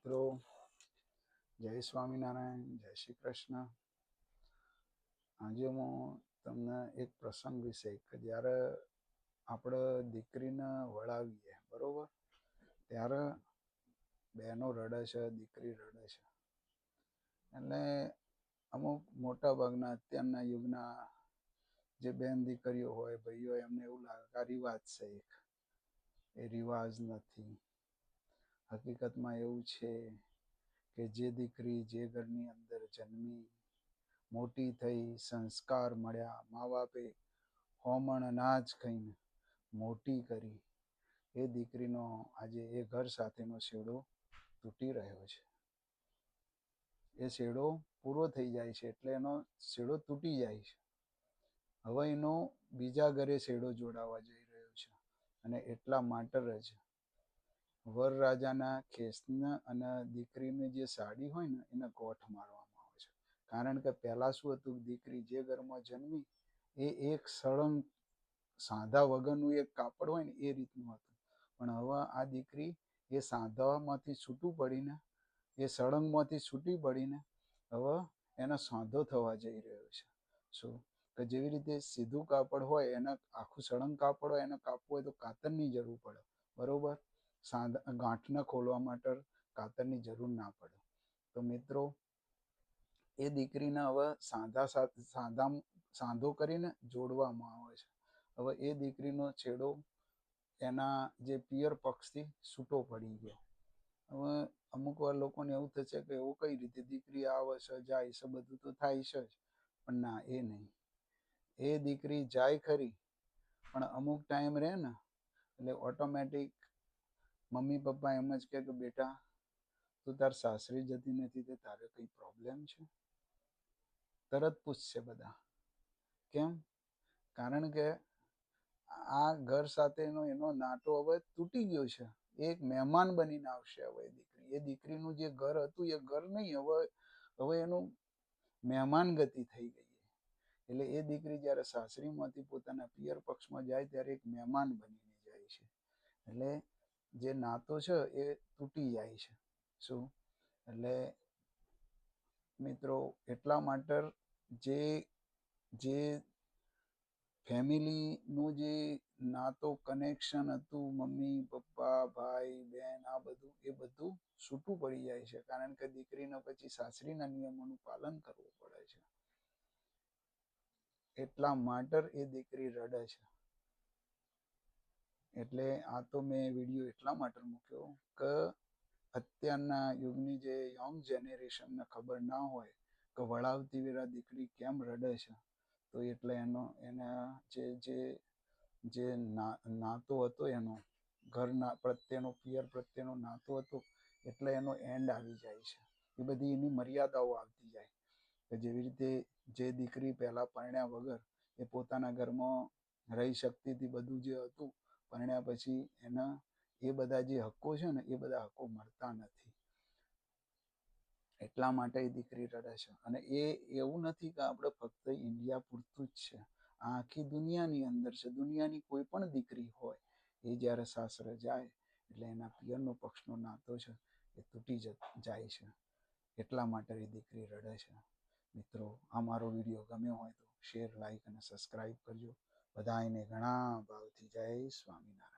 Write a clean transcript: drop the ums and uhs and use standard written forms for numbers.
મિત્રો, જય સ્વામિનારાયણ, જય શ્રી કૃષ્ણ. આજે હું તમને એક પ્રસંગ વિશે કે જ્યારે આપણે દીકરીને વળાવીએ બરોબર, ત્યારે બહેનો રડે છે, દીકરી રડે છે. એટલે અમુક મોટા ભાગના અત્યારના યુગના જે બેન દીકરીઓ હોય, ભાઈઓ, એમને એવું લાગે કે આ રિવાજ છે. એ રિવાજ નથી. હકીકતમાં એવું છે કે જે દીકરી જે ઘરની અંદર જન્મી, મોટી થઈ, સંસ્કાર મળ્યા, મા બાપે હોમણ અનાજ ખાઈને મોટી કરી, એ દીકરીનો આજે એ ઘર સાથેનો છેડો તૂટી રહ્યો છે. એ છેડો પૂરો થઈ જાય છે એટલે એનો છેડો તૂટી જાય છે. હવે એનો બીજા ઘરે છેડો જોડાવા જઈ રહ્યો છે. અને એટલા માટે જ વરરાજાના ખેસને અને દીકરીની જે સાડી હોય ને એને ગોઠ મારવામાં આવે છે. કારણ કે પહેલા શું હતું, દીકરી જે ઘરમાં જન્મી એ એક સળંગ સાંધા વગરનું એક કાપડ હોય ને એ રીતનું હતું. પણ હવે આ દીકરી એ સાંધામાંથી છૂટું પડીને, એ સળંગમાંથી છૂટી પડીને હવે એનો સાંધો થવા જઈ રહ્યો છે. શું કે જેવી રીતે સીધું કાપડ હોય, એના આખું સળંગ કાપડ હોય, એને કાપવું હોય તો કાતરની જરૂર પડે બરોબર. ગાંઠને ખોલવા માટે કાતરની જરૂર ના પડે. તો મિત્રો, એ દીકરીને હવે સાંધો કરીને જોડવામાં આવે છે. હવે એ દીકરીનો છેડો એના જે પિયર પક્ષથી છૂટો પડી ગયો. હવે અમુક વાર લોકોને એવું થશે કે એવું કઈ રીતે, દીકરી આવે છે જાય છે બધું તો થાય છે જ. પણ ના, એ નહીં. એ દીકરી જાય ખરી, પણ અમુક ટાઈમ રહે ને એટલે ઓટોમેટિક મમ્મી પપ્પા એમ જ કહે કે બેટા, તું તાર સાસરી જતી નથી તે તારે કઈ પ્રોબ્લેમ છે? તરત પૂછશે બધા. કેમ? કારણ કે આ ઘર સાથેનો એનો નાતો હવે તૂટી ગયો છે. એક મહેમાન બનીને આવશે હવે દીકરી. એ દીકરીનું જે ઘર હતું એ ઘર નહીં, હવે એનું મહેમાન ગતિ થઈ ગઈ. એટલે એ દીકરી જ્યારે સાસરીમાંથી પોતાના પિયર પક્ષમાં જાય ત્યારે એક મહેમાન બનીને જાય છે. એટલે જે નાતો છે એ તૂટી જાય છે. શું? એટલે મિત્રો, એટલા માટે જે ફેમિલીનું જે નાતો કનેક્શન હતું, મમ્મી પપ્પા ભાઈ બહેન, આ બધું એ બધું છૂટું પડી જાય છે. કારણ કે દીકરીને પછી સાસરીના નિયમોનું પાલન કરવું પડે છે. એટલા માટે એ દીકરી રડે છે. એટલે આ તો મેં વિડીયો એટલા માટે મૂક્યો કે અત્યારના યુગની જે યંગ જનરેશનને ખબર ના હોય કે વળાવતી વેરા દીકરી કેમ રડે છે. તો એટલે એના જે નાતો હતો, એનો ઘરના પ્રત્યેનો, પિયર પ્રત્યેનો નાતો હતો, એટલે એનો એન્ડ આવી જાય છે. એ બધી એની મર્યાદાઓ આવતી જાય. કે જેવી રીતે જે દીકરી પહેલા પરણ્યા વગર એ પોતાના ઘરમાં રહી શકતી હતી, બધું જે હતું, પરણ્યા પછી એના એ બધા જે હક્કો છે ને એ બધા હક્કો મળતા નથી. એટલા માટે એ દીકરી રડે છે. અને એ એવું નથી કે આપણે ફક્ત ઇન્ડિયા પૂરતું જ છે. આ આખી દુનિયાની અંદર છે. દુનિયાની કોઈ પણ દીકરી હોય, એ જ્યારે સાસરે જાય એટલે એના પિયરનો પક્ષનો નાતો છે એ તૂટી જાય છે. એટલા માટે એ દીકરી રડે છે. મિત્રો, આ મારો વિડીયો ગમ્યો હોય તો શેર, લાઈક અને સબસ્ક્રાઈબ કરજો. બધાને ઘણા ભાવથી જય સ્વામિનારાયણ.